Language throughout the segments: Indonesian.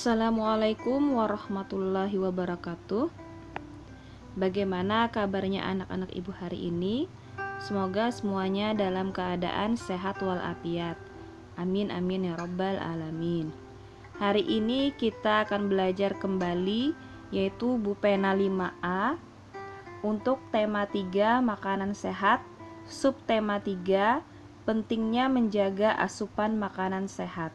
Assalamualaikum warahmatullahi wabarakatuh. Bagaimana kabarnya anak-anak ibu hari ini? Semoga semuanya dalam keadaan sehat walafiat. Amin amin ya rabbal alamin. Hari ini kita akan belajar kembali yaitu Bupena 5A untuk tema 3 makanan sehat, subtema 3 pentingnya menjaga asupan makanan sehat.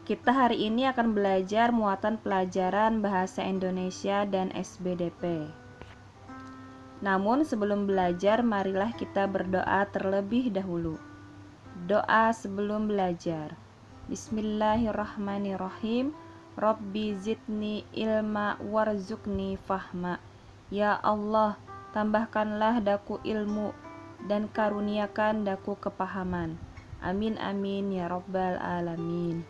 Kita hari ini akan belajar muatan pelajaran Bahasa Indonesia dan SBDP. Namun sebelum belajar, marilah kita berdoa terlebih dahulu. Doa sebelum belajar. Bismillahirrahmanirrahim. Rabbi zidni ilma warzuqni fahma. Ya Allah, tambahkanlah daku ilmu dan karuniakan daku kepahaman. Amin amin ya rabbal alamin.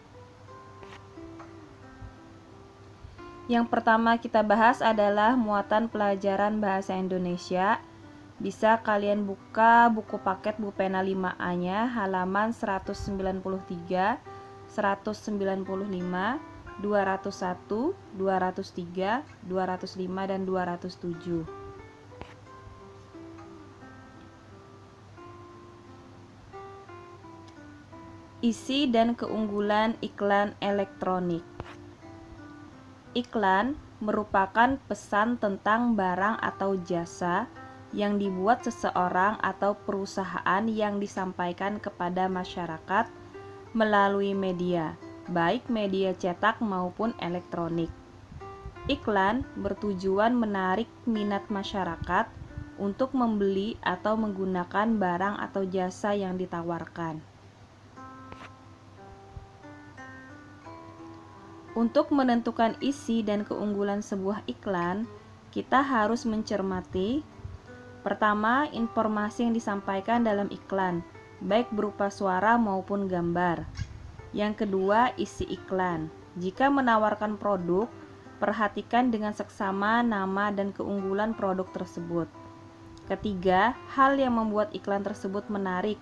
Yang pertama kita bahas adalah muatan pelajaran Bahasa Indonesia. Bisa kalian buka buku paket Bupena 5A-nya halaman 193, 195, 201, 203, 205, dan 207. Isi dan keunggulan iklan elektronik. Iklan merupakan pesan tentang barang atau jasa yang dibuat seseorang atau perusahaan yang disampaikan kepada masyarakat melalui media, baik media cetak maupun elektronik. Iklan bertujuan menarik minat masyarakat untuk membeli atau menggunakan barang atau jasa yang ditawarkan. Untuk menentukan isi dan keunggulan sebuah iklan, kita harus mencermati pertama, informasi yang disampaikan dalam iklan, baik berupa suara maupun gambar. Yang kedua, isi iklan. Jika menawarkan produk, perhatikan dengan seksama nama dan keunggulan produk tersebut. Ketiga, hal yang membuat iklan tersebut menarik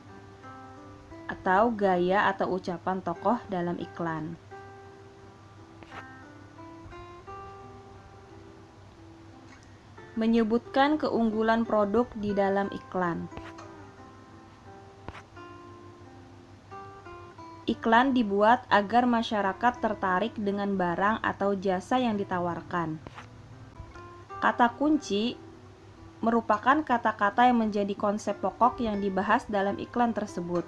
atau gaya atau ucapan tokoh dalam iklan. Menyebutkan keunggulan produk di dalam iklan. Iklan dibuat agar masyarakat tertarik dengan barang atau jasa yang ditawarkan. Kata kunci merupakan kata-kata yang menjadi konsep pokok yang dibahas dalam iklan tersebut.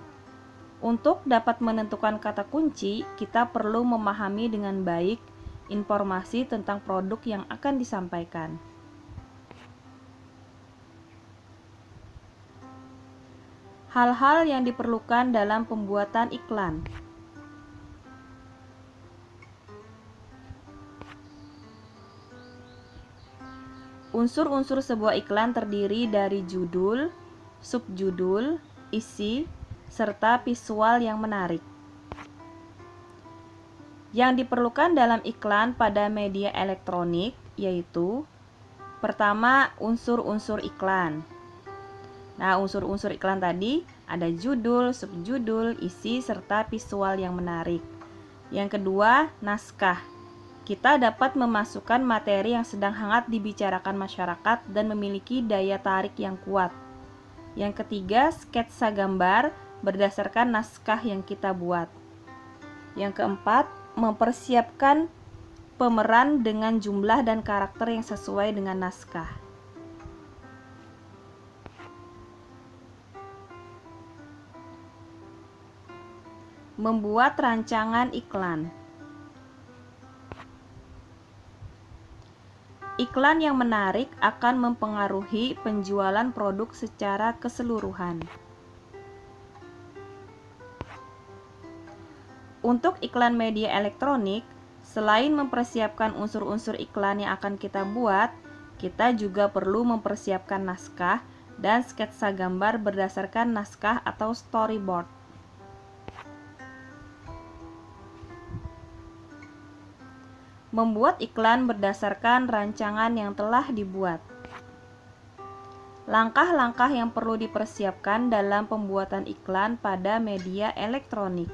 Untuk dapat menentukan kata kunci, kita perlu memahami dengan baik informasi tentang produk yang akan disampaikan. Hal-hal yang diperlukan dalam pembuatan iklan. Unsur-unsur sebuah iklan terdiri dari judul, subjudul, isi, serta visual yang menarik. Yang diperlukan dalam iklan pada media elektronik yaitu pertama, unsur-unsur iklan. Nah, unsur-unsur iklan tadi ada judul, subjudul, isi, serta visual yang menarik. Yang kedua, naskah. Kita dapat memasukkan materi yang sedang hangat dibicarakan masyarakat dan memiliki daya tarik yang kuat. Yang ketiga, sketsa gambar berdasarkan naskah yang kita buat. Yang keempat, mempersiapkan pemeran dengan jumlah dan karakter yang sesuai dengan naskah. Membuat rancangan iklan. Iklan yang menarik akan mempengaruhi penjualan produk secara keseluruhan. Untuk iklan media elektronik, selain mempersiapkan unsur-unsur iklan yang akan kita buat, kita juga perlu mempersiapkan naskah dan sketsa gambar berdasarkan naskah atau storyboard. Membuat iklan berdasarkan rancangan yang telah dibuat. Langkah-langkah yang perlu dipersiapkan dalam pembuatan iklan pada media elektronik.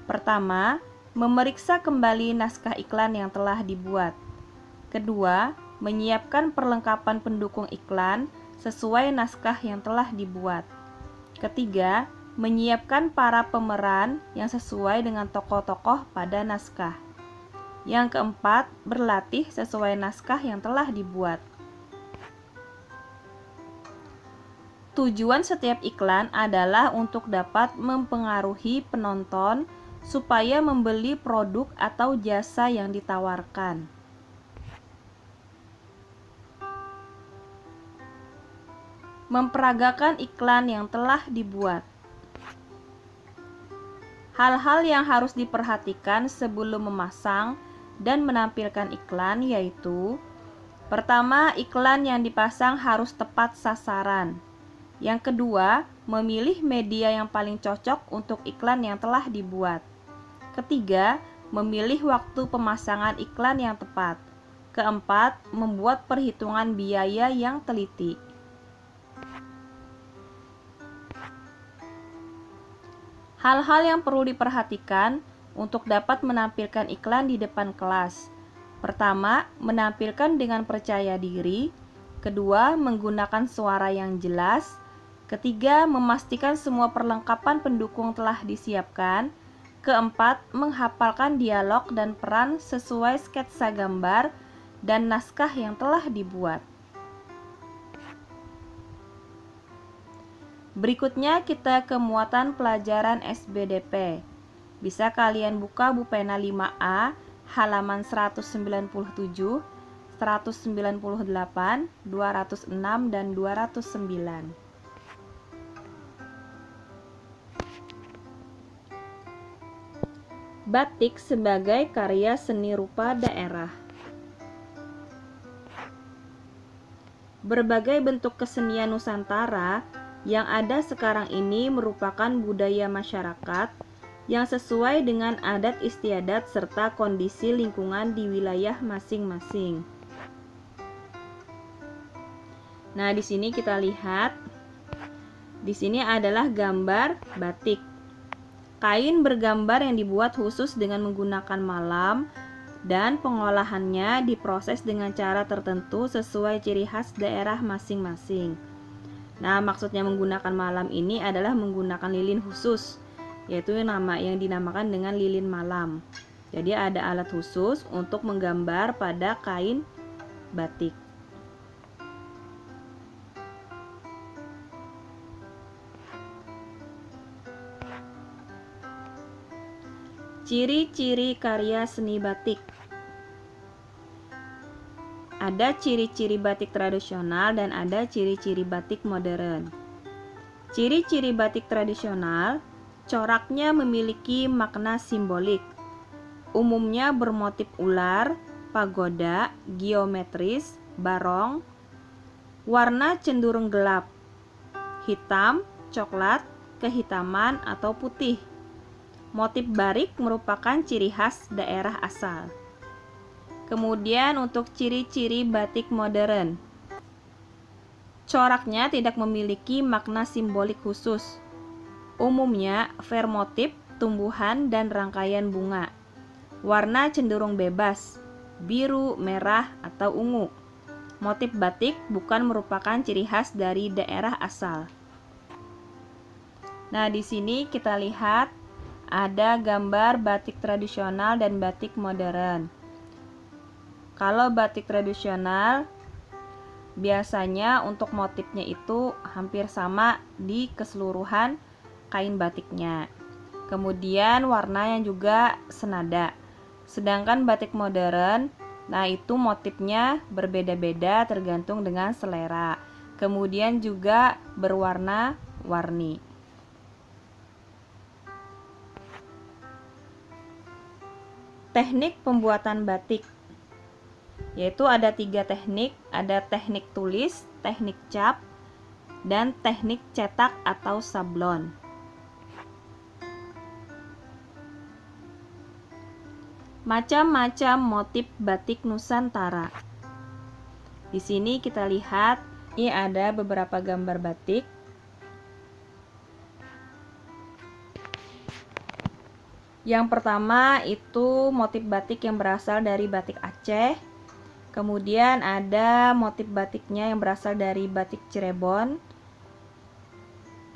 Pertama, memeriksa kembali naskah iklan yang telah dibuat. Kedua, menyiapkan perlengkapan pendukung iklan sesuai naskah yang telah dibuat. Ketiga, menyiapkan para pemeran yang sesuai dengan tokoh-tokoh pada naskah. Yang keempat, berlatih sesuai naskah yang telah dibuat. Tujuan setiap iklan adalah untuk dapat mempengaruhi penonton supaya membeli produk atau jasa yang ditawarkan. Memperagakan iklan yang telah dibuat. Hal-hal yang harus diperhatikan sebelum memasang dan menampilkan iklan yaitu: pertama, iklan yang dipasang harus tepat sasaran. Yang kedua, memilih media yang paling cocok untuk iklan yang telah dibuat. Ketiga, memilih waktu pemasangan iklan yang tepat. Keempat, membuat perhitungan biaya yang teliti. Hal-hal yang perlu diperhatikan untuk dapat menampilkan iklan di depan kelas. Pertama, menampilkan dengan percaya diri. Kedua, menggunakan suara yang jelas. Ketiga, memastikan semua perlengkapan pendukung telah disiapkan. Keempat, menghafalkan dialog dan peran sesuai sketsa gambar dan naskah yang telah dibuat. Berikutnya kita ke muatan pelajaran SBDP. Bisa kalian buka buku pena 5A halaman 197, 198, 206, dan 209. Batik sebagai karya seni rupa daerah. Berbagai bentuk kesenian Nusantara yang ada sekarang ini merupakan budaya masyarakat yang sesuai dengan adat istiadat serta kondisi lingkungan di wilayah masing-masing. Nah, di sini kita lihat, di sini adalah gambar batik. Kain bergambar yang dibuat khusus dengan menggunakan malam dan pengolahannya diproses dengan cara tertentu sesuai ciri khas daerah masing-masing. Nah, maksudnya menggunakan malam ini adalah menggunakan lilin khusus, yaitu yang dinamakan dengan lilin malam. Jadi ada alat khusus untuk menggambar pada kain batik. Ciri-ciri karya seni batik. Ada ciri-ciri batik tradisional dan ada ciri-ciri batik modern. Ciri-ciri batik tradisional, coraknya memiliki makna simbolik. Umumnya bermotif ular, pagoda, geometris, barong. Warna cenderung gelap, hitam, coklat, kehitaman, atau putih. Motif barik merupakan ciri khas daerah asal. Kemudian untuk ciri-ciri batik modern, coraknya tidak memiliki makna simbolik khusus. Umumnya vermotif, tumbuhan, dan rangkaian bunga. Warna cenderung bebas, biru, merah, atau ungu. Motif batik bukan merupakan ciri khas dari daerah asal. Nah, di sini kita lihat ada gambar batik tradisional dan batik modern. Kalau batik tradisional biasanya untuk motifnya itu hampir sama di keseluruhan kain batiknya. Kemudian warnanya juga senada. Sedangkan batik modern, nah itu motifnya berbeda-beda tergantung dengan selera. Kemudian juga berwarna-warni. Teknik pembuatan batik, yaitu ada 3 teknik, ada teknik tulis, teknik cap, dan teknik cetak atau sablon. Macam-macam motif batik Nusantara. Di sini kita lihat Ini ada beberapa gambar batik. Yang pertama itu motif batik yang berasal dari batik Aceh. Kemudian ada motif batiknya yang berasal dari batik Cirebon.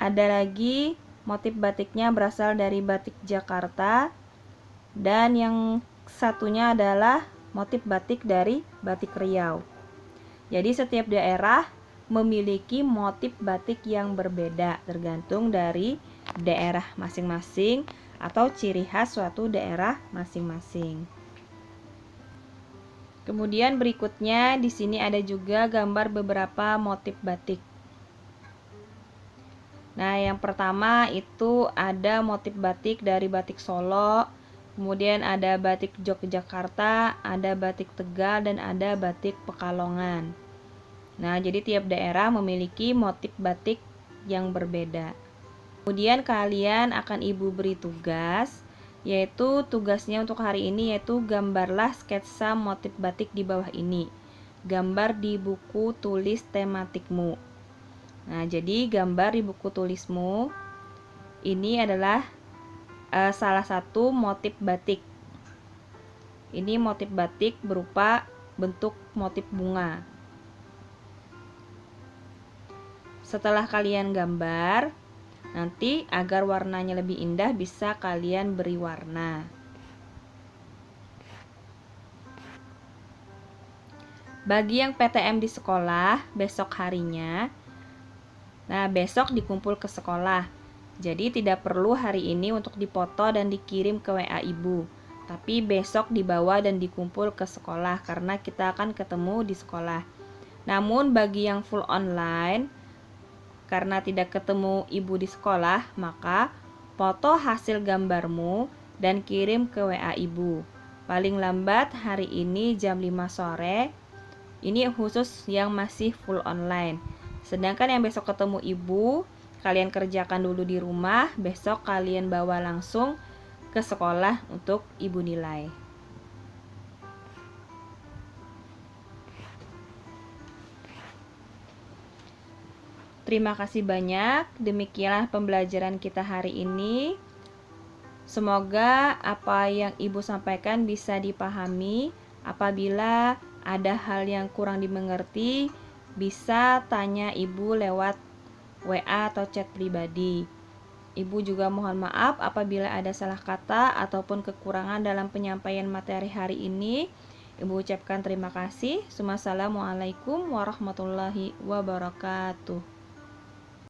Ada lagi motif batiknya berasal dari batik Jakarta. Dan yang satunya adalah motif batik dari batik Riau. Jadi setiap daerah memiliki motif batik yang berbeda tergantung dari daerah masing-masing atau ciri khas suatu daerah masing-masing. Kemudian berikutnya di sini ada juga gambar beberapa motif batik. Nah, yang pertama itu ada motif batik dari batik Solo, kemudian ada batik Yogyakarta, ada batik Tegal, dan ada batik Pekalongan. Nah, jadi tiap daerah memiliki motif batik yang berbeda. Kemudian kalian akan Ibu beri tugas, yaitu tugasnya untuk hari ini yaitu gambarlah sketsa motif batik di bawah ini. Gambar di buku tulis tematikmu. Nah, jadi gambar di buku tulismu ini adalah salah satu motif batik. Ini motif batik berupa bentuk motif bunga. Setelah kalian gambar, nanti agar warnanya lebih indah bisa kalian beri warna. Bagi yang PTM di sekolah, besok harinya, nah besok dikumpul ke sekolah. Jadi tidak perlu hari ini untuk dipoto dan dikirim ke WA Ibu. Tapi besok dibawa dan dikumpul ke sekolah karena kita akan ketemu di sekolah. Namun bagi yang full online, karena tidak ketemu Ibu di sekolah, maka foto hasil gambarmu dan kirim ke WA Ibu. Paling lambat hari ini jam 5 sore. Ini khusus yang masih full online. Sedangkan yang besok ketemu Ibu, kalian kerjakan dulu di rumah, besok kalian bawa langsung ke sekolah untuk Ibu nilai. Terima kasih banyak. Demikianlah pembelajaran kita hari ini. Semoga apa yang Ibu sampaikan bisa dipahami. Apabila ada hal yang kurang dimengerti, bisa tanya Ibu lewat WA atau chat pribadi. Ibu juga mohon maaf apabila ada salah kata ataupun kekurangan dalam penyampaian materi hari ini. Ibu ucapkan terima kasih. Wassalamualaikum warahmatullahi wabarakatuh.